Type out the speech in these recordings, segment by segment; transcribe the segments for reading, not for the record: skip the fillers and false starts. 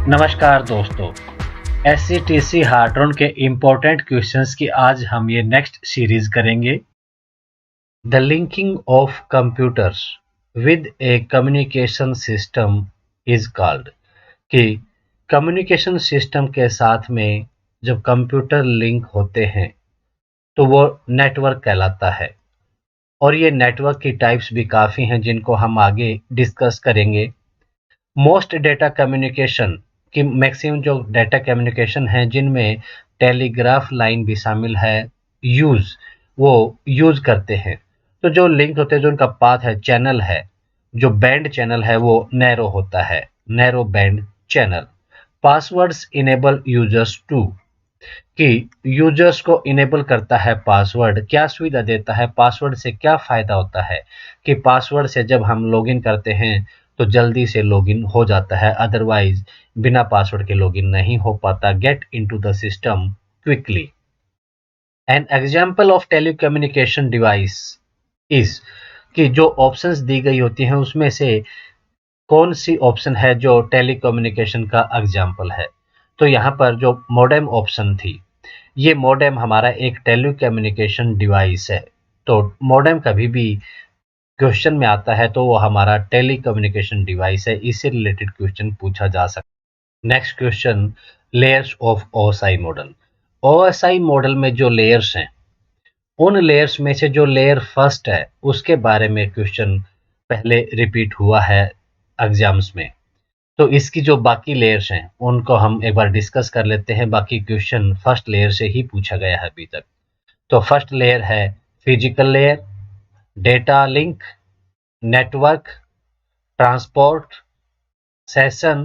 नमस्कार दोस्तों, SCTC हार्ड्रोन के इम्पोर्टेंट क्वेश्चंस की आज हम ये नेक्स्ट सीरीज करेंगे। The linking of computers with A communication system is called कि कम्युनिकेशन सिस्टम के साथ में जब कंप्यूटर लिंक होते हैं तो वो नेटवर्क कहलाता है। और ये नेटवर्क की टाइप्स भी काफ़ी हैं जिनको हम आगे डिस्कस करेंगे। मोस्ट डेटा कम्युनिकेशन की मैक्सिमम जो डेटा कम्युनिकेशन है जिनमें टेलीग्राफ लाइन भी शामिल है, वो यूज करते हैं। तो जो लिंक होते हैं, जो उनका पाथ है, चैनल है, जो बैंड चैनल है वो नैरो होता है, narrow band channel. Passwords enable users to कि यूजर्स को इनेबल करता है पासवर्ड। क्या सुविधा देता है पासवर्ड से, क्या फायदा होता है कि पासवर्ड से जब हम लॉगिन करते हैं तो जल्दी से लॉगिन हो जाता है, अदरवाइज बिना पासवर्ड के लॉगिन नहीं हो पाता। Get into the system quickly. An example of telecommunication device is कि जो ऑप्शंस दी गई होती हैं उसमें से कौन सी ऑप्शन है जो टेलीकम्युनिकेशन का एग्जांपल है। तो यहाँ पर जो मॉडेम ऑप्शन थी, ये मॉडेम हमारा एक टेलीकम्युनिकेशन डिवाइस है। तो मॉडेम कभी भी क्वेश्चन में आता है तो वो हमारा टेलीकम्युनिकेशन डिवाइस है, इससे रिलेटेड क्वेश्चन पूछा जा सकता है। Next question, layers of OSI model. OSI model में जो लेयर्स हैं, उन लेयर्स में से जो लेयर फर्स्ट है उसके बारे में क्वेश्चन पहले रिपीट हुआ है एग्जाम्स में। तो इसकी जो बाकी लेयर्स हैं उनको हम एक बार डिस्कस कर लेते हैं। बाकी क्वेश्चन फर्स्ट लेयर से ही पूछा गया है अभी तक। तो फर्स्ट लेयर है physical layer, data link, network, transport, session,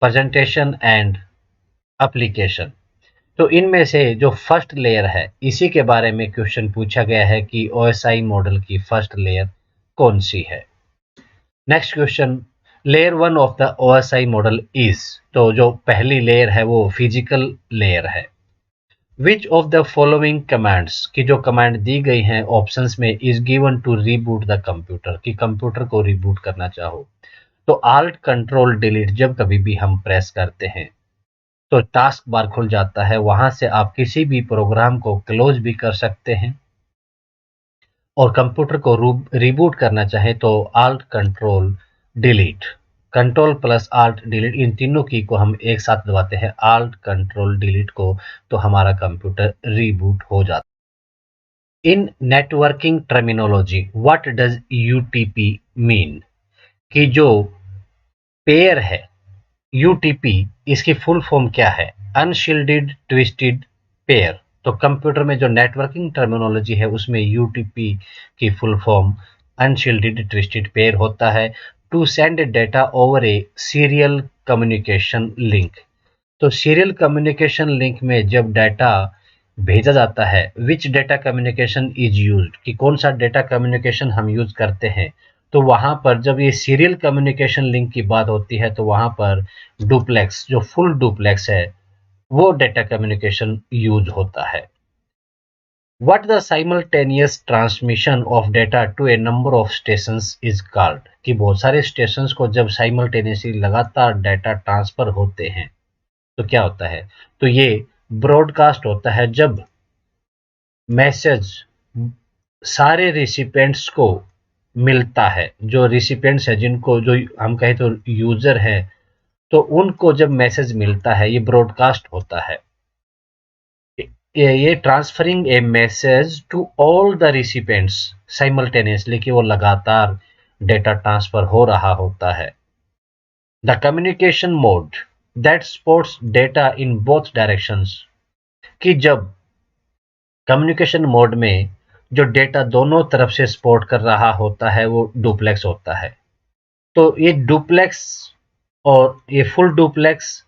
presentation and application. तो इनमें से जो फर्स्ट लेयर है इसी के बारे में क्वेश्चन पूछा गया है कि ओएसआई मॉडल की फर्स्ट लेयर कौन सी है। Next question, layer one of the OSI model is. तो जो पहली लेयर है वो फिजिकल लेयर है। Which of the following commands की जो कमांड दी गई हैं ऑप्शंस में is given to reboot the computer, कि कंप्यूटर को रिबूट करना चाहो तो आल्ट कंट्रोल डिलीट जब कभी भी हम प्रेस करते हैं तो टास्क बार खुल जाता है, वहां से आप किसी भी प्रोग्राम को क्लोज भी कर सकते हैं। और कंप्यूटर को रिबूट करना चाहे तो alt control delete, control plus alt delete, इन तीनों की को हम एक साथ दबाते हैं, आल्ट कंट्रोल डिलीट को, तो हमारा कंप्यूटर रिबूट हो जाता है। In networking terminology what does UTP mean, कि जो पेयर है यूटीपी, इसकी फुल फॉर्म क्या है, अनशील्डेड ट्विस्टेड पेयर। तो कंप्यूटर में जो नेटवर्किंग टर्मिनोलॉजी है उसमें यूटीपी की full form unshielded twisted pair होता है। To send data over a serial communication link. तो सीरियल कम्युनिकेशन लिंक में जब डाटा भेजा जाता है, which data communication is used, कि कौन सा डेटा कम्युनिकेशन हम यूज करते हैं, तो वहां पर जब ये सीरियल कम्युनिकेशन लिंक की बात होती है तो वहां पर डुप्लेक्स, जो फुल डुप्लेक्स है, वो डेटा कम्युनिकेशन यूज होता है। What the simultaneous transmission of data to a number of stations is called, कि बहुत सारे स्टेशंस को जब साइमल्टेनियसली लगातार डाटा ट्रांसफर होते हैं तो क्या होता है, तो ये ब्रॉडकास्ट होता है। जब मैसेज सारे रिसिपेंट्स को मिलता है, जो रिसिपेंट्स है जिनको, जो हम कहें तो यूजर है, तो उनको जब मैसेज मिलता है ये ब्रॉडकास्ट होता है। ये transferring a message to all the recipients simultaneously, कि वो लगातार डेटा ट्रांसफर हो रहा होता है। The communication mode that supports data in both directions, कि जब कम्युनिकेशन मोड में जो डेटा दोनों तरफ से सपोर्ट कर रहा होता है वो डुप्लेक्स होता है। तो ये डुप्लेक्स और ये फुल डुप्लेक्स,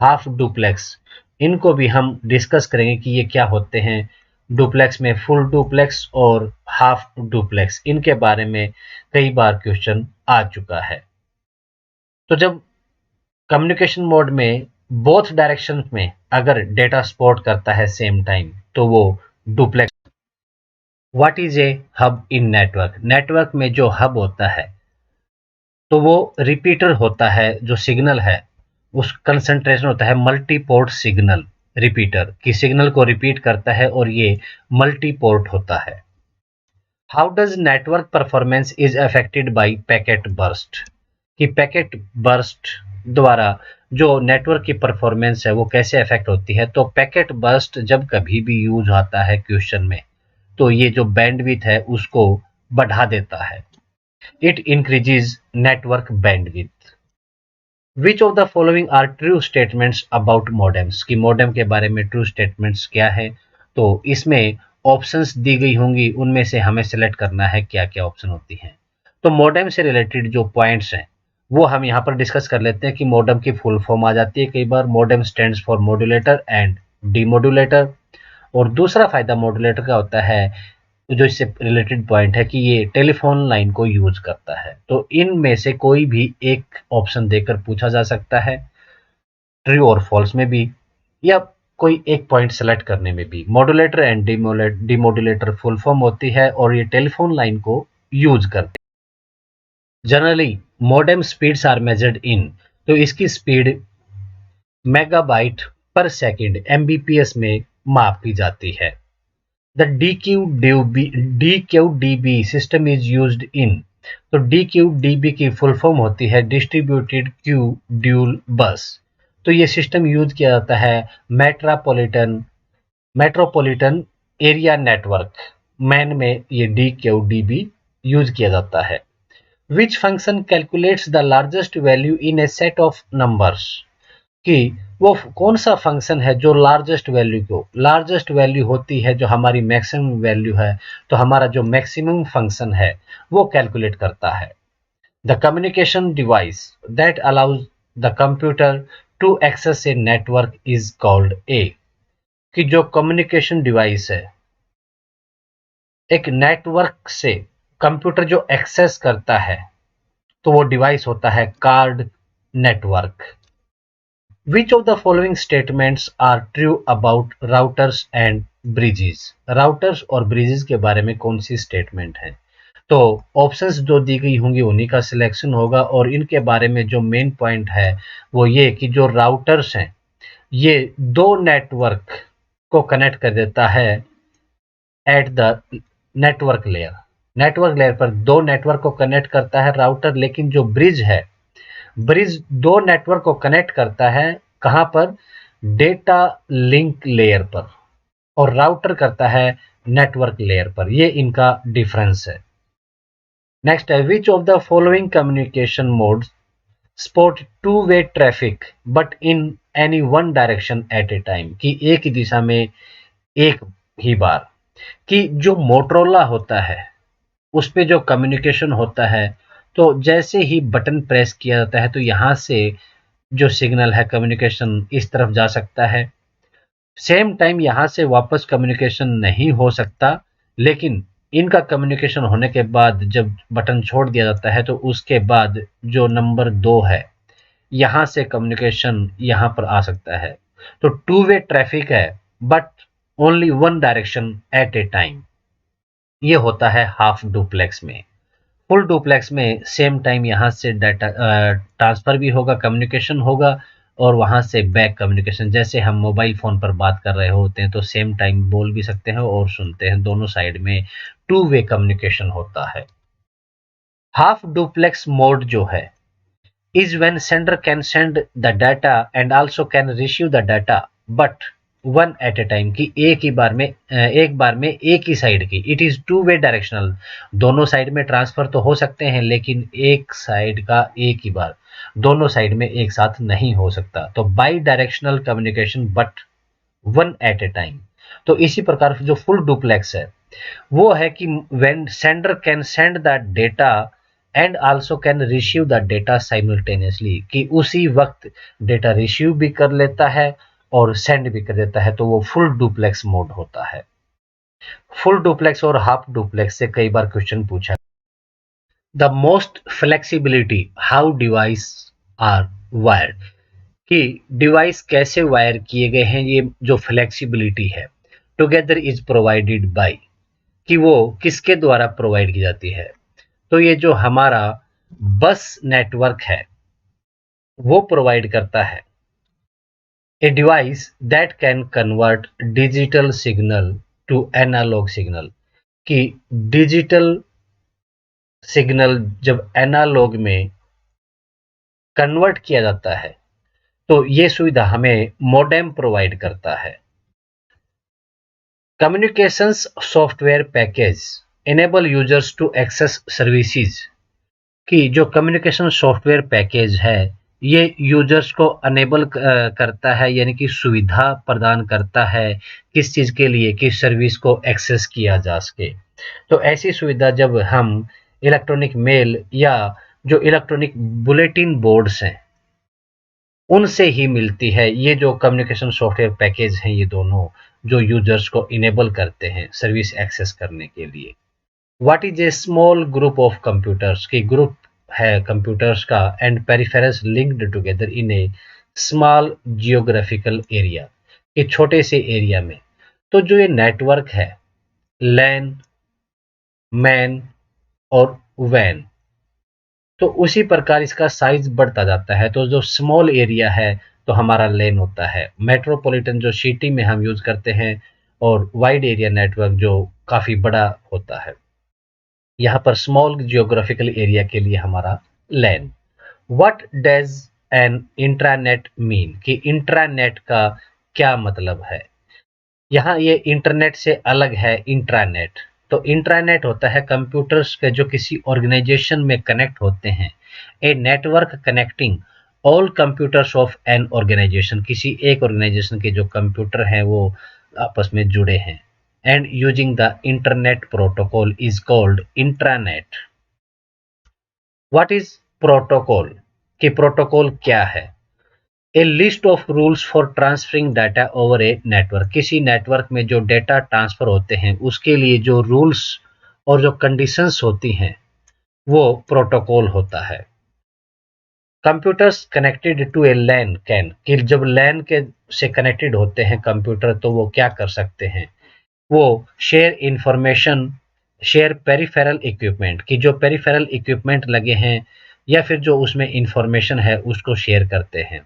हाफ डुप्लेक्स, इनको भी हम डिस्कस करेंगे कि ये क्या होते हैं। डुप्लेक्स में फुल डुप्लेक्स और हाफ डुप्लेक्स, इनके बारे में कई बार क्वेश्चन आ चुका है। तो जब कम्युनिकेशन मोड में बोथ डायरेक्शन में अगर डेटा सपोर्ट करता है सेम टाइम तो वो duplex. What is A hub in network, network में जो हब होता है तो वो रिपीटर होता है, जो सिग्नल है उस कंसंट्रेशन होता है मल्टी पोर्ट सिग्नल रिपीटर की सिग्नल को रिपीट करता है और ये मल्टी पोर्ट होता है। How does network performance is affected by packet burst कि पैकेट बर्स्ट द्वारा जो नेटवर्क की परफॉर्मेंस है वो कैसे अफेक्ट होती है। तो पैकेट बर्स्ट जब कभी भी यूज आता है क्वेश्चन में तो ये जो बैंडविड्थ है उसको बढ़ा देता है। It increases network bandwidth. Which of the following are true statements about modems कि मॉडेम के बारे में ट्रू स्टेटमेंट्स क्या है। तो इसमें ऑप्शंस दी गई होंगी, उनमें से हमें सेलेक्ट करना है क्या क्या ऑप्शन होती हैं। तो मॉडेम से रिलेटेड जो पॉइंट्स हैं वो हम यहाँ पर डिस्कस कर लेते हैं कि मॉडेम की फुल फॉर्म आ जाती है कई बार। Modem stands for modulator and demodulator. और दूसरा फायदा मॉड्यूलेटर का होता है जो इससे रिलेटेड पॉइंट है कि ये टेलीफोन लाइन को यूज करता है। तो इनमें से कोई भी एक ऑप्शन देकर पूछा जा सकता है, ट्रू और फॉल्स में भी, या कोई एक पॉइंट सेलेक्ट करने में भी। Modulator and demodulator full form होती है और ये टेलीफोन लाइन को यूज करते हैं। Generally modem speeds are measured in, तो इसकी speed megabyte per second Mbps में मापी जाती है। The DQDB system is used in, तो DQDB की फुल फॉर्म होती है डिस्ट्रीब्यूटेड क्यू ड्यूल बस। तो ये सिस्टम यूज किया जाता है मेट्रोपॉलिटन एरिया नेटवर्क मैन में ये DQDB यूज किया जाता है। Which function calculates the largest value in A set of numbers कि वो कौन सा फंक्शन है जो लार्जेस्ट वैल्यू होती है जो हमारी मैक्सिमम वैल्यू है, तो हमारा जो मैक्सिमम फंक्शन है वो कैलकुलेट करता है। The communication device that allows the computer to access a network is called a, कि जो कम्युनिकेशन डिवाइस है एक नेटवर्क से कंप्यूटर जो एक्सेस करता है तो वो डिवाइस होता है card network. Which of the following statements are true about routers and bridges? Routers और bridges के बारे में कौन सी स्टेटमेंट है। तो ऑप्शंस जो दी गई होंगी उन्हीं का सिलेक्शन होगा और इनके बारे में जो मेन पॉइंट है वो ये कि जो राउटर्स हैं ये दो नेटवर्क को कनेक्ट कर देता है एट द नेटवर्क लेयर पर दो नेटवर्क को कनेक्ट करता है राउटर। लेकिन जो ब्रिज है, ब्रिज दो नेटवर्क को कनेक्ट करता है कहां पर, डेटा लिंक लेयर पर, और राउटर करता है नेटवर्क लेयर पर। ये इनका डिफरेंस है। नेक्स्ट है which of the following communication modes support two way traffic but in any one direction at a time, कि एक ही दिशा में एक ही बार। कि जो मोटरोला होता है उस पे जो कम्युनिकेशन होता है तो जैसे ही बटन प्रेस किया जाता है तो यहाँ से जो सिग्नल है कम्युनिकेशन इस तरफ जा सकता है। सेम टाइम यहाँ से वापस कम्युनिकेशन नहीं हो सकता, लेकिन इनका कम्युनिकेशन होने के बाद जब बटन छोड़ दिया जाता है तो उसके बाद जो नंबर 2 है यहाँ से कम्युनिकेशन यहाँ पर आ सकता है। तो टू वे ट्रैफिक है but only one direction at a time. ये होता है हाफ डुप्लेक्स में। फुल डुप्लेक्स में सेम टाइम यहाँ से डाटा ट्रांसफर भी होगा, कम्युनिकेशन होगा, और वहाँ से बैक कम्युनिकेशन। जैसे हम मोबाइल फ़ोन पर बात कर रहे होते हैं तो सेम टाइम बोल भी सकते हैं और सुनते हैं, दोनों साइड में टू वे कम्युनिकेशन होता है। हाफ डुप्लेक्स मोड जो है is when sender can send the data and also can receive the data but one at a time, कि एक बार में एक ही साइड की। It is two way directional, दोनों साइड में ट्रांसफर तो हो सकते हैं लेकिन एक साइड का एक ही बार, दोनों साइड में एक साथ नहीं हो सकता। तो bidirectional communication but one at a time. तो इसी प्रकार जो फुल डुप्लेक्स है वो है कि when sender can send the data and also can receive the data simultaneously, कि उसी वक्त डेटा रिसीव भी कर लेता है और सेंड भी कर देता है, तो वो फुल डुप्लेक्स मोड होता है। फुल डुप्लेक्स और हाफ डुप्लेक्स से कई बार क्वेश्चन पूछा। The most flexibility how device are wired, कि डिवाइस कैसे वायर किए गए हैं, ये जो फ्लेक्सिबिलिटी है टुगेदर इज प्रोवाइडेड बाय, कि वो किसके द्वारा प्रोवाइड की जाती है। तो ये जो हमारा बस नेटवर्क है वो प्रोवाइड करता है A device that can convert digital signal to analog signal कि डिजिटल सिग्नल जब एनालॉग में कन्वर्ट किया जाता है तो ये सुविधा हमें मोडेम प्रोवाइड करता है। Communications software package enable users to access services कि जो कम्युनिकेशन सॉफ्टवेयर पैकेज है ये यूजर्स को अनेबल करता है, यानी कि सुविधा प्रदान करता है किस चीज़ के लिए कि सर्विस को एक्सेस किया जा सके। तो ऐसी सुविधा जब हम इलेक्ट्रॉनिक मेल या जो इलेक्ट्रॉनिक बुलेटिन बोर्ड्स हैं उनसे ही मिलती है। ये जो कम्युनिकेशन सॉफ्टवेयर पैकेज हैं ये दोनों जो यूजर्स को इनेबल करते हैं सर्विस एक्सेस करने के लिए। What is A small group of computers की ग्रुप है कंप्यूटर्स का and peripherals linked together in A small geographical area, एक छोटे से एरिया में। तो जो ये नेटवर्क है लैन, मैन और वैन, तो उसी प्रकार इसका साइज बढ़ता जाता है। तो जो स्मॉल एरिया है तो हमारा लेन होता है, मेट्रोपॉलिटन जो सिटी में हम यूज करते हैं, और वाइड एरिया नेटवर्क जो काफी बड़ा होता है। यहाँ पर स्मॉल जियोग्राफिकल एरिया के लिए हमारा LAN. What does an intranet mean कि इंट्रानेट का क्या मतलब है। यहाँ ये इंटरनेट से अलग है इंट्रानेट। तो इंट्रानेट होता है कंप्यूटर्स के जो किसी ऑर्गेनाइजेशन में कनेक्ट होते हैं। A network connecting all computers of an organisation, किसी एक ऑर्गेनाइजेशन के जो कंप्यूटर हैं वो आपस में जुड़े हैं। And using the internet protocol is called intranet. What is protocol कि प्रोटोकॉल क्या है। A list of rules for transferring data over a network, किसी नेटवर्क में जो डेटा ट्रांसफर होते हैं उसके लिए जो रूल्स और जो कंडीशंस होती हैं वो प्रोटोकॉल होता है। Computers connected to a LAN can कि जब लैन के से कनेक्टेड होते हैं कंप्यूटर तो वो क्या कर सकते हैं, वो share information, share peripheral equipment कि जो पेरिफेरल इक्विपमेंट लगे हैं या फिर जो उसमें इंफॉर्मेशन है उसको शेयर करते हैं।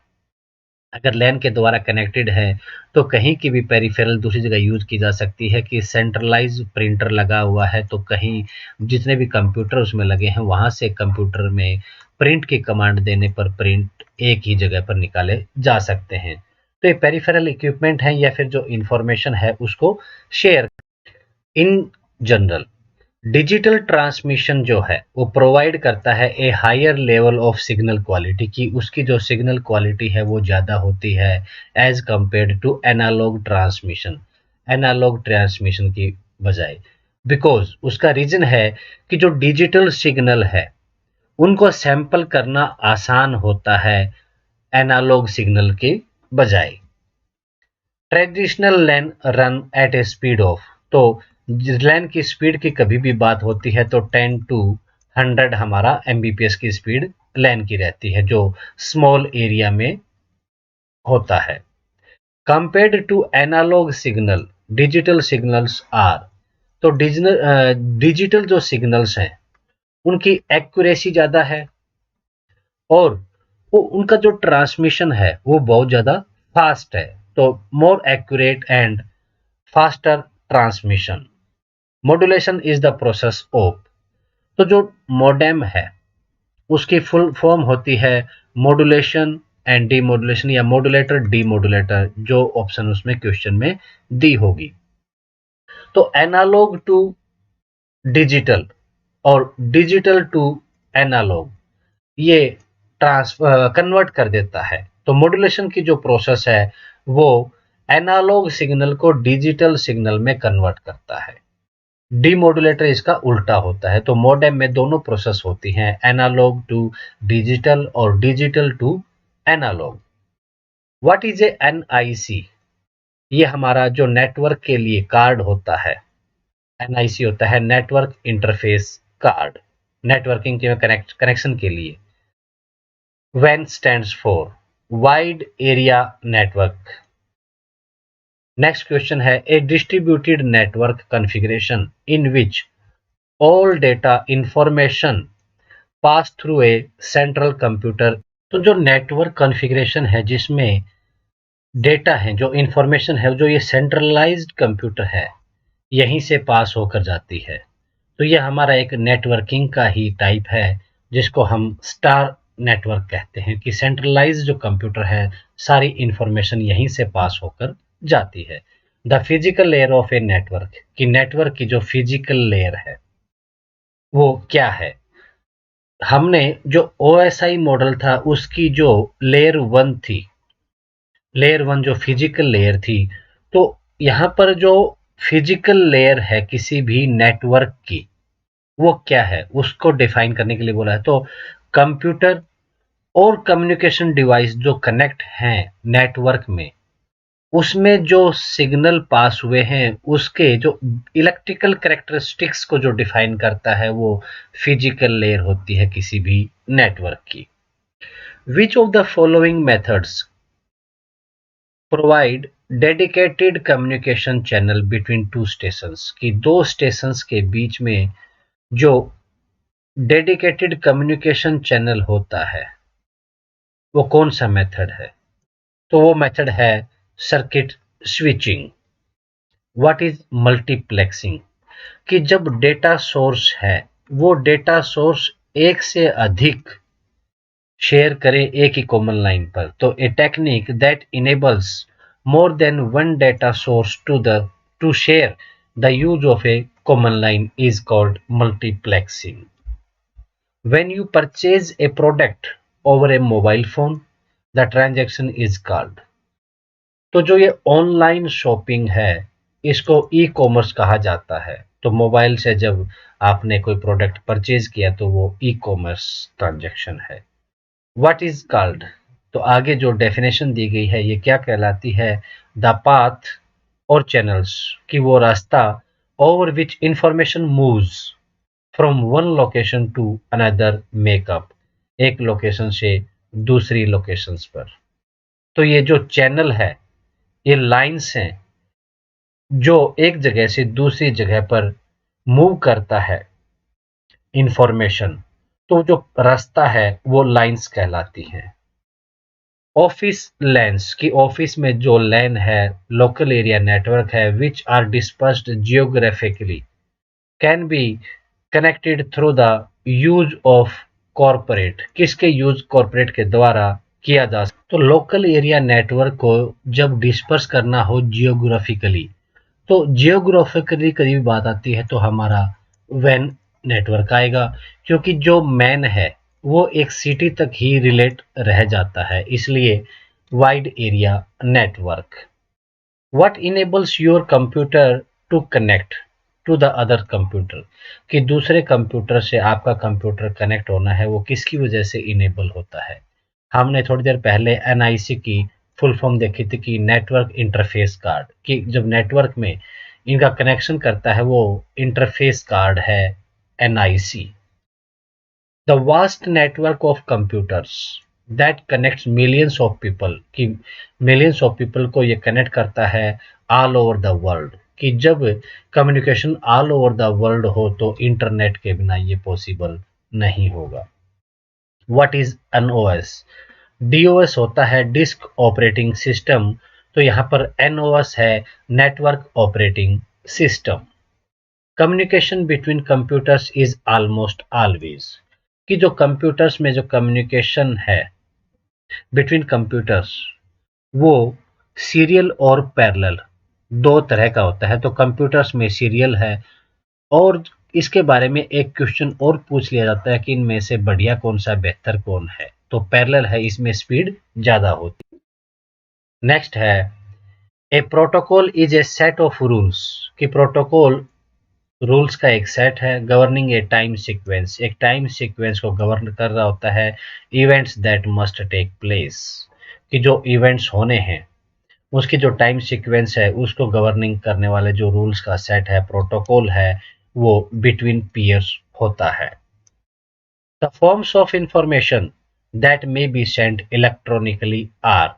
अगर लैन के द्वारा कनेक्टेड है तो कहीं की भी पेरिफेरल दूसरी जगह यूज की जा सकती है। कि सेंट्रलाइज प्रिंटर लगा हुआ है तो कहीं जितने भी कंप्यूटर उसमें लगे हैं वहां से कंप्यूटर में प्रिंट की कमांड देने पर प्रिंट एक ही जगह पर निकाले जा सकते हैं। तो ये पेरिफेरल इक्विपमेंट है या फिर जो इंफॉर्मेशन है उसको share. In general digital transmission जो है वो प्रोवाइड करता है a higher level of signal quality की उसकी जो सिग्नल क्वालिटी है वो ज़्यादा होती है as compared to analog transmission की बजाय। बिकॉज उसका रीज़न है कि जो डिजिटल सिग्नल है उनको सैंपल करना आसान होता है एनालॉग सिग्नल के बजाय। Traditional LAN run at a speed of, तो लैन की स्पीड की कभी भी बात होती है तो 10 to 100 हमारा एमबीपीएस की स्पीड लैन की रहती है जो स्मॉल एरिया में होता है। Compared to analog signal digital signals are, तो डिजिटल जो सिग्नल्स हैं उनकी एक्यूरेसी ज़्यादा है और वो उनका जो ट्रांसमिशन है वो बहुत ज़्यादा फास्ट है। तो more accurate and faster transmission. Modulation is the process of, तो जो मोडेम है उसकी फुल फॉर्म होती है मॉड्यूलेशन एंड डीमॉड्यूलेशन या मॉड्यूलेटर डीमॉड्यूलेटर, जो ऑप्शन उसमें क्वेश्चन में दी होगी। तो एनालॉग टू डिजिटल और डिजिटल टू एनालॉग ये कन्वर्ट कर देता है। तो मॉड्यूलेशन की जो प्रोसेस है वो एनालॉग सिग्नल को डिजिटल सिग्नल में कन्वर्ट करता है। डीमॉड्यूलेटर इसका उल्टा होता है। तो मॉडेम में दोनों प्रोसेस होती हैं, एनालॉग टू डिजिटल और digital to analog. What is a NIC, ये हमारा जो नेटवर्क के लिए कार्ड होता है। एनआईसी होता है नेटवर्क इंटरफेस कार्ड, नेटवर्किंग के कनेक्शन के लिए। WAN stands for Wide Area Network। Next question है a distributed network configuration in which all data information pass through a central computer. तो जो नेटवर्क कॉन्फ़िगरेशन है जिसमें डेटा है, जो इंफॉर्मेशन है, जो ये सेंट्रलाइज्ड कंप्यूटर है, यहीं से पास होकर जाती है। तो ये हमारा एक नेटवर्किंग का ही टाइप है, जिसको हम स्टार नेटवर्क कहते हैं, कि सेंट्रलाइज्ड जो कंप्यूटर है, सारी इंफॉर्मेशन यहीं से पास होकर जाती है। The physical layer of A network, कि नेटवर्क की जो फिजिकल लेयर है वो क्या है। हमने जो ओएसआई मॉडल था उसकी जो लेयर वन थी, लेयर वन जो फिजिकल लेयर थी, तो यहाँ पर जो फिजिकल लेयर है किसी भी नेटवर्क की, वो क्या है उसको डिफाइन करने के लिए बोला है। तो कंप्यूटर और कम्युनिकेशन डिवाइस जो कनेक्ट हैं नेटवर्क में, उसमें जो सिग्नल पास हुए हैं उसके जो इलेक्ट्रिकल कैरेक्टरिस्टिक्स को जो डिफाइन करता है, वो फिजिकल लेयर होती है किसी भी नेटवर्क की। विच of the following methods provide dedicated communication channel between two stations, कि दो स्टेशंस के बीच में जो डेडिकेटेड कम्युनिकेशन चैनल होता है वो कौन सा मेथड है। तो वो मेथड है circuit switching. What is multiplexing, कि जब डेटा सोर्स है वो डेटा सोर्स एक से अधिक शेयर करे एक ही कॉमन लाइन पर, तो a technique that enables more than one data source to share the use of a common line is called multiplexing. When you purchase a product over a mobile phone, the transaction is called। तो जो ये online shopping है, इसको e commerce कहा जाता है। तो mobile से जब आपने कोई प्रोडक्ट परचेज किया तो वो ई कॉमर्स ट्रांजैक्शन है। व्हाट इज कॉल्ड, तो आगे जो डेफिनेशन दी गई है ये क्या कहलाती है। द पाथ और चैनल्स, कि वो रास्ता over which information moves from one location to another makeup, एक लोकेशन से दूसरी लोकेशंस पर। तो ये जो चैनल है, ये लाइंस हैं जो एक जगह से दूसरी जगह पर मूव करता है इंफॉर्मेशन। तो जो रास्ता है वो लाइंस कहलाती हैं। ऑफिस लैन्स, की ऑफिस में जो लैन है, लोकल एरिया नेटवर्क है, which are dispersed geographically, can be connected through the use of corporate, किसके यूज कॉरपोरेट के द्वारा किया जा सकता। तो लोकल एरिया नेटवर्क को जब डिस्पर्स करना हो जियोग्राफिकली, तो जियोग्राफिकली कभी बात आती है तो हमारा वैन नेटवर्क आएगा, क्योंकि जो मैन है वो एक सिटी तक ही रिलेट रह जाता है, इसलिए wide area network. What enables your computer to connect to the other computer, कि दूसरे कंप्यूटर से आपका कंप्यूटर कनेक्ट होना है, वो किसकी वजह से इनेबल होता है। हमने थोड़ी देर पहले एनआईसी की फुल फॉर्म देखी थी, कि नेटवर्क इंटरफेस कार्ड, कि जब नेटवर्क में इनका कनेक्शन करता है वो इंटरफेस कार्ड है NIC. The vast network of computers that connects millions of people, कि मिलियंस ऑफ पीपल को ये कनेक्ट करता है ऑल ओवर द वर्ल्ड, कि जब communication all over the world हो तो इंटरनेट के बिना ये पॉसिबल नहीं होगा। व्हाट इज एनओएस, डीओएस होता है डिस्क ऑपरेटिंग सिस्टम, तो यहाँ पर एनओएस है network operating system. Communication between computers is almost always, कि जो कंप्यूटर्स में जो कम्युनिकेशन है बिटवीन कंप्यूटर्स, वो सीरियल और पैरेलल दो तरह का होता है। तो कंप्यूटर्स में सीरियल है, और इसके बारे में एक क्वेश्चन और पूछ लिया जाता है कि इनमें से बढ़िया कौन सा, बेहतर कौन है। तो पैरेलल है, इसमें स्पीड ज्यादा होती है। नेक्स्ट है a protocol is a set of rules, कि प्रोटोकॉल रूल्स का एक सेट है गवर्निंग ए टाइम सीक्वेंस, एक टाइम सीक्वेंस को गवर्न कर रहा होता है। Events that must take place, कि जो इवेंट्स होने हैं उसकी जो टाइम सीक्वेंस है उसको गवर्निंग करने वाले जो रूल्स का सेट है, प्रोटोकॉल है, वो बिटवीन पीयर्स होता है। The forms of information that may be sent electronically are,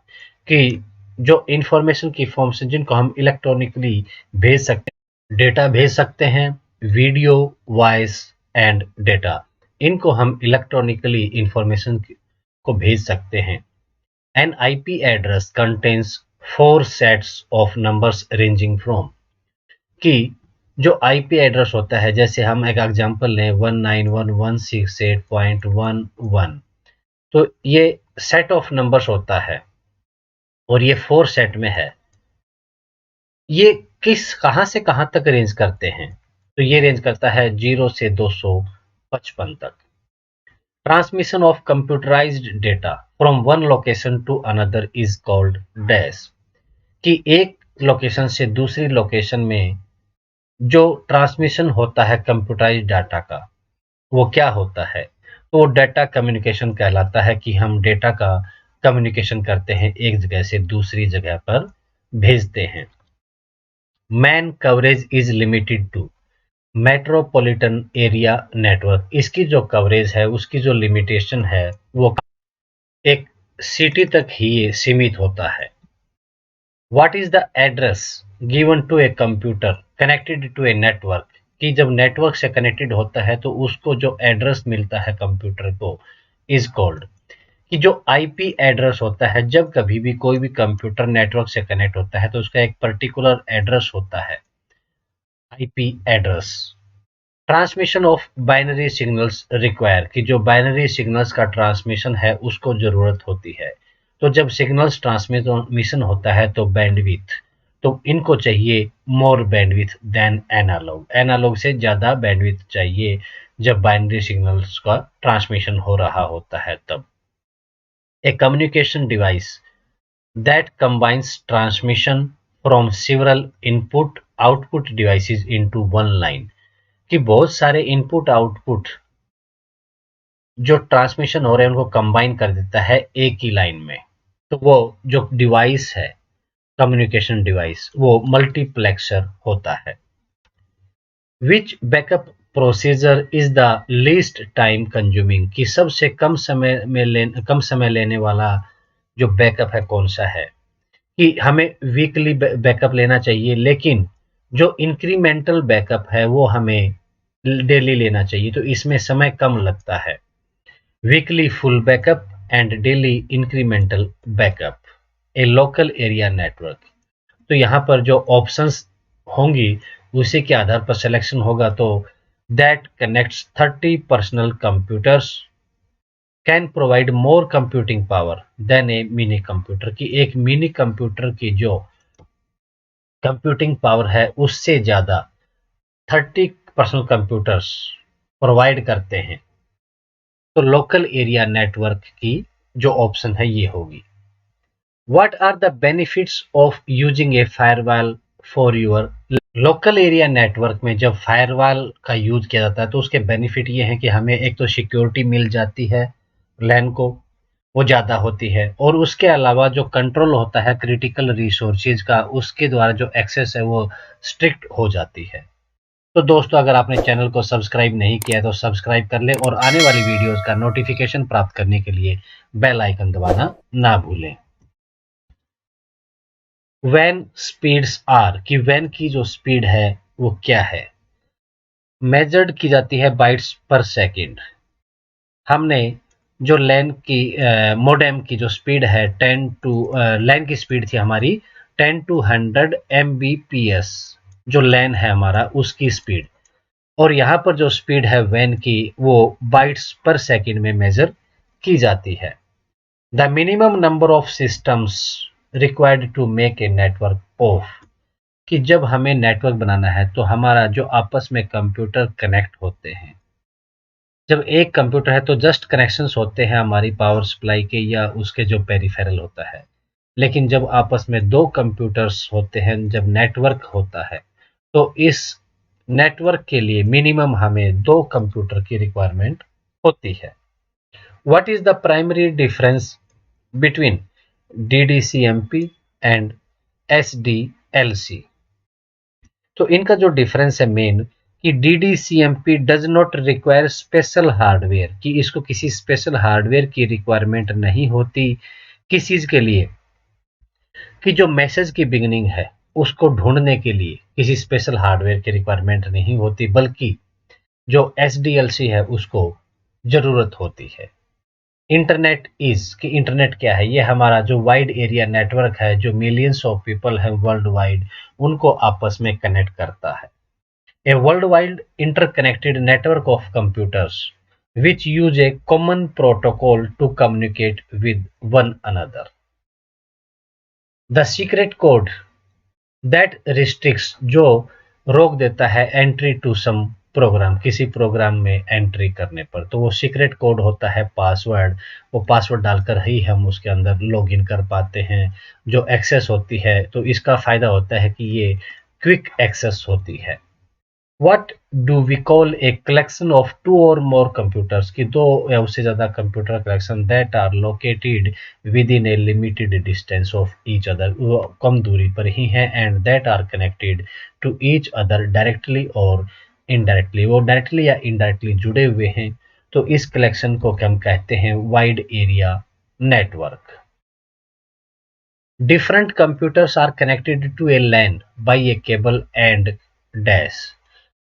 कि जो इंफॉर्मेशन की फॉर्म्स हैं जिनको हम इलेक्ट्रॉनिकली भेज सकते हैं, डेटा भेज सकते हैं, वीडियो, वॉइस एंड डेटा, इनको हम इलेक्ट्रॉनिकली इंफॉर्मेशन को भेज सकते हैं। N IP address contains 4 sets of numbers ranging from, कि जो आईपी एड्रेस होता है, जैसे हम एक एग्जांपल लें 191.168.11, तो ये सेट ऑफ नंबर्स होता है और ये 4 सेट में है। ये कहां से कहां तक रेंज करते हैं? तो ये रेंज करता है 0 से 255 तक। Transmission of computerized data from one location to another is called dash, कि एक लोकेशन से दूसरी लोकेशन में जो ट्रांसमिशन होता है कंप्यूटराइज्ड डाटा का, वो क्या होता है? तो वो डाटा कम्युनिकेशन कहलाता है, कि हम डेटा का कम्युनिकेशन करते हैं, एक जगह से दूसरी जगह पर भेजते हैं। MAN coverage is limited to metropolitan area network, इसकी जो कवरेज है उसकी जो लिमिटेशन है वो एक सिटी तक ही सीमित होता है। What is the address given to a computer connected to a network, कि जब नेटवर्क से कनेक्टेड होता है तो उसको जो एड्रेस मिलता है कंप्यूटर को इज कॉल्ड, कि जो आईपी एड्रेस होता है, जब कभी भी कोई भी कंप्यूटर नेटवर्क से कनेक्ट होता है तो उसका एक पर्टिकुलर एड्रेस होता है, IP address. Transmission of binary signals require, कि जो बाइनरी सिग्नल्स का ट्रांसमिशन है उसको जरूरत होती है। तो जब सिग्नल्स ट्रांसमिशन होता है तो बैंडविथ, तो इनको चाहिए मोर बैंडविथ देन एनालॉग, एनालॉग से ज्यादा बैंडविथ चाहिए जब बाइनरी सिग्नल्स का ट्रांसमिशन हो रहा होता है तब। A communication device that combines transmission from several input output devices into one line, कि बहुत सारे इनपुट आउटपुट जो ट्रांसमिशन हो रहे हैं उनको कंबाइन कर देता है एक ही लाइन में। तो वो जो डिवाइस है, कम्युनिकेशन डिवाइस, वो मल्टीप्लेक्सर होता है। Which backup procedure is the least time consuming, कि सबसे कम समय लेने वाला जो बैकअप है कौन सा है? कि हमें वीकली बैकअप लेना चाहिए, लेकिन जो इंक्रीमेंटल बैकअप है वो हमें डेली लेना चाहिए, तो इसमें समय कम लगता है। Weekly full backup and daily incremental backup, A local area network. तो यहाँ पर जो ऑप्शंस होंगी उसी के आधार पर सिलेक्शन होगा। तो that connects 30 personal computers can provide more computing power than a mini computer, की एक मिनी कंप्यूटर की जो कंप्यूटिंग पावर है उससे ज्यादा 30 पर्सनल कंप्यूटर्स प्रोवाइड करते हैं। तो लोकल एरिया नेटवर्क की जो ऑप्शन है ये होगी। What are the benefits of using a firewall for your local area network में जब फायरवॉल का यूज किया जाता है तो उसके बेनिफिट ये हैं कि हमें एक तो सिक्योरिटी मिल जाती है, लैन को वो ज़्यादा होती है, और उसके अलावा जो कंट्रोल होता है क्रिटिकल रिसोर्सेज का, उसके द्वारा जो एक्सेस है वो स्ट्रिक्ट हो जाती है। तो दोस्तों, अगर आपने चैनल को सब्सक्राइब नहीं किया है तो सब्सक्राइब कर लें और आने वाली वीडियोस का नोटिफिकेशन प्राप्त करने के लिए बेल आइकन दबाना ना भूलें। वैन स्पीड्स आर, कि वैन की जो स्पीड है वो क्या है? मेजर्ड की जाती है बाइट्स पर सेकंड। हमने जो लैन की मोडेम की जो स्पीड है 10 टू लैन की स्पीड थी हमारी 10 टू 100 Mbps, जो लैन है हमारा उसकी स्पीड, और यहाँ पर जो स्पीड है वैन की वो बाइट्स पर सेकंड में मेजर की जाती है। The minimum number of systems required to make a network of, कि जब हमें नेटवर्क बनाना है तो हमारा जो आपस में कंप्यूटर कनेक्ट होते हैं, जब एक कंप्यूटर है तो जस्ट कनेक्शंस होते हैं हमारी पावर सप्लाई के या उसके जो पेरिफेरल होता है, लेकिन जब आपस में दो कंप्यूटर्स होते हैं, जब नेटवर्क होता है, तो इस नेटवर्क के लिए मिनिमम हमें दो कंप्यूटर की रिक्वायरमेंट होती है। What is the primary difference between DDCMP and SDLC? तो इनका जो डिफरेंस है मेन, कि DDCMP does not require special hardware, कि इसको किसी स्पेशल हार्डवेयर की रिक्वायरमेंट नहीं होती किस चीज के लिए, कि जो मैसेज की बिगनिंग है उसको ढूंढने के लिए किसी स्पेशल हार्डवेयर की रिक्वायरमेंट नहीं होती, बल्कि जो SDLC है उसको जरूरत होती है। इंटरनेट इज कि इंटरनेट क्या है, ये हमारा जो वाइड एरिया नेटवर्क है, जो मिलियंस ऑफ पीपल है वर्ल्ड वाइड, उनको आपस में कनेक्ट करता है। A world wide interconnected network of computers which use a common protocol to communicate with one another. The secret code that restricts जो रोक देता है एंट्री टू सम प्रोग्राम, किसी प्रोग्राम में एंट्री करने पर, तो वो सीक्रेट कोड होता है पासवर्ड। वो पासवर्ड डालकर ही हम उसके अंदर लॉगिन कर पाते हैं। जो एक्सेस होती है तो इसका फायदा होता है कि ये क्विक एक्सेस होती है। What do we call a collection of two or more computers कि दो या उससे ज़्यादा computer collection that are located within a limited distance of each other, वो कम दूरी पर ही हैं and that are connected to each other directly or indirectly, वो डायरेक्टली या इनडायरेक्टली जुड़े हुए हैं। तो इस कलेक्शन को हम कहते हैं wide area network. Different computers are connected to a LAN by a cable and dash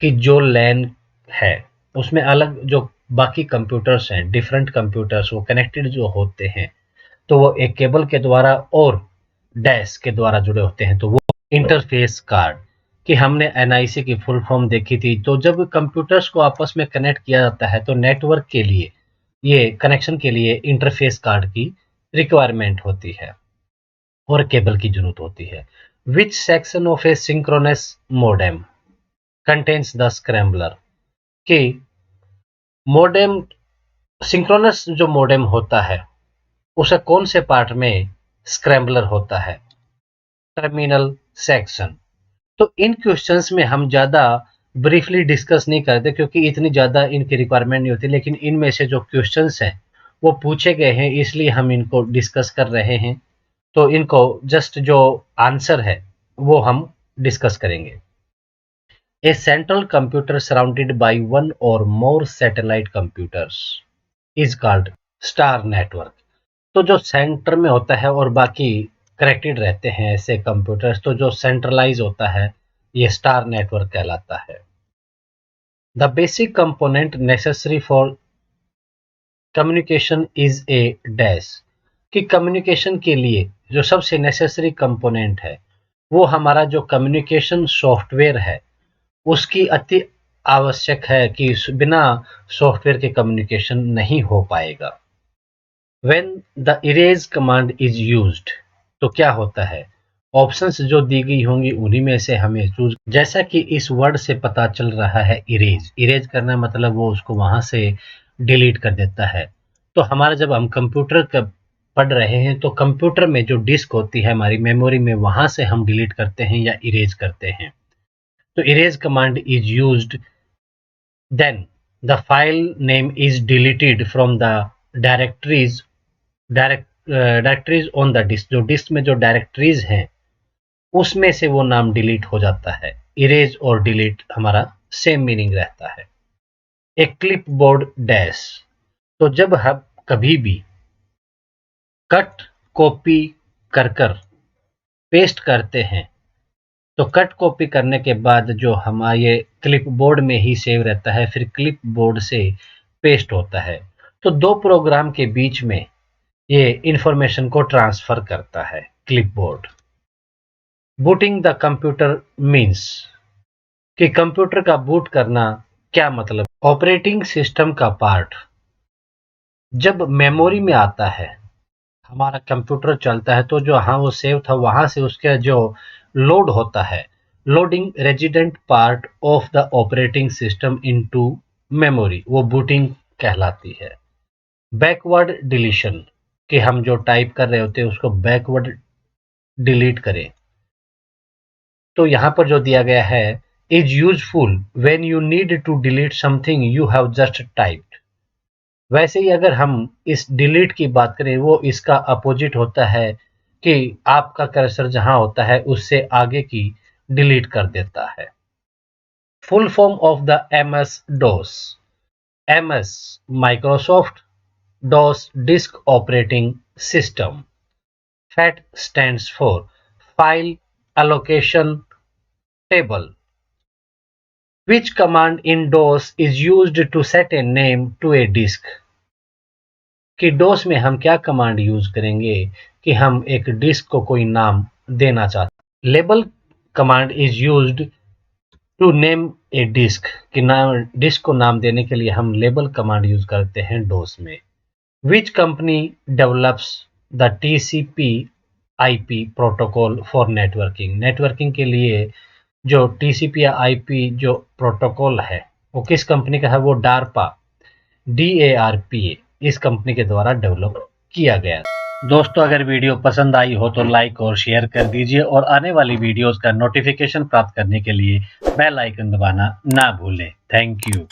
कि जो LAN है उसमें अलग जो बाकी कंप्यूटर्स हैं, डिफरेंट कंप्यूटर्स वो कनेक्टेड जो होते हैं तो वो एक केबल के द्वारा और डैश के द्वारा जुड़े होते हैं, तो वो इंटरफेस कार्ड कि हमने एनआईसी की फुल फॉर्म देखी थी। तो जब कंप्यूटर्स को आपस में कनेक्ट किया जाता है तो नेटवर्क के लिए, ये कनेक्शन के लिए इंटरफेस कार्ड की रिक्वायरमेंट होती है और केबल की जरूरत होती है। Which section of a synchronous modem contains the scrambler कि मोडेम, सिंक्रोनस जो मोडेम होता है उसे कौन से पार्ट में स्क्रैम्बलर होता है? Terminal section. तो इन क्वेश्चंस में हम ज़्यादा ब्रीफली डिस्कस नहीं करते क्योंकि इतनी ज़्यादा इनकी रिक्वायरमेंट नहीं होती, लेकिन इनमें से जो क्वेश्चंस हैं वो पूछे गए हैं इसलिए हम इनको डिस्कस कर रहे हैं। तो इनको जस्ट जो आंसर है वो हम डिस्कस करेंगे। A central computer surrounded by one और more satellite computers is called star network. तो जो सेंटर में होता है और बाकी कनेक्टेड रहते हैं ऐसे कंप्यूटर्स, तो जो सेंट्रलाइज होता है ये स्टार नेटवर्क कहलाता है। The basic component necessary for communication is a dash कि कम्युनिकेशन के लिए जो सबसे नेसेसरी कंपोनेंट है वो हमारा जो कम्युनिकेशन सॉफ्टवेयर है उसकी अति आवश्यक है कि बिना सॉफ्टवेयर के कम्युनिकेशन नहीं हो पाएगा। When the erase command is used तो क्या होता है? ऑप्शंस जो दी गई होंगी उन्हीं में से हमें चूज, जैसा कि इस वर्ड से पता चल रहा है इरेज, इरेज करना मतलब वो उसको वहां से डिलीट कर देता है। तो हमारा जब हम कंप्यूटर का पढ़ रहे हैं तो कंप्यूटर में जो डिस्क होती है हमारी मेमोरी में वहां से हम डिलीट करते हैं या इरेज करते हैं। तो erase command is used then the file name is deleted from the directories directories on the disk, जो डिस्क में जो डायरेक्टरीज हैं उसमें से वो नाम डिलीट हो जाता है। इरेज और डिलीट हमारा सेम मीनिंग रहता है। एक क्लिप बोर्ड डैश, तो जब हम कभी भी कट कॉपी कर कर पेस्ट करते हैं तो कट कॉपी करने के बाद जो हमारे क्लिप बोर्ड में ही सेव रहता है फिर क्लिप बोर्ड से पेस्ट होता है। तो दो प्रोग्राम के बीच में ये इंफॉर्मेशन को ट्रांसफर करता है clipboard. Booting the computer means कि कंप्यूटर का बूट करना क्या मतलब? ऑपरेटिंग सिस्टम का पार्ट जब मेमोरी में आता है, हमारा कंप्यूटर चलता है तो जो हाँ वो सेव था वहां से उसका जो लोड होता है, loading resident part of the operating system into memory, वो बूटिंग कहलाती है। बैकवर्ड डिलीशन कि हम जो टाइप कर रहे होते हैं उसको बैकवर्ड डिलीट करें। तो यहाँ पर जो दिया गया है is useful when you need to delete something you have just typed. वैसे ही अगर हम इस डिलीट की बात करें वो इसका अपोजिट होता है कि आपका कर्सर जहां होता है उससे आगे की डिलीट कर देता है। Full form of the MS DOS. MS Microsoft DOS disk operating system. FAT stands for file allocation table. Which command in DOS is used to set a name to a disk? कि डोस में हम क्या command use करेंगे कि हम एक disc को कोई नाम देना चाहते हैं। Label command is used to name a disk कि नाम डिस्क को नाम देने के लिए हम लेबल कमांड यूज करते हैं डोस में। Which company develops the TCP IP protocol for networking. Networking के लिए जो टीसीपी या आईपी जो प्रोटोकॉल है वो किस कंपनी का है, वो डार्पा DARPA इस कंपनी के द्वारा डेवलप किया गया। दोस्तों अगर वीडियो पसंद आई हो तो लाइक और शेयर कर दीजिए और आने वाली वीडियोस का नोटिफिकेशन प्राप्त करने के लिए बेल आइकन दबाना ना भूलें। Thank you.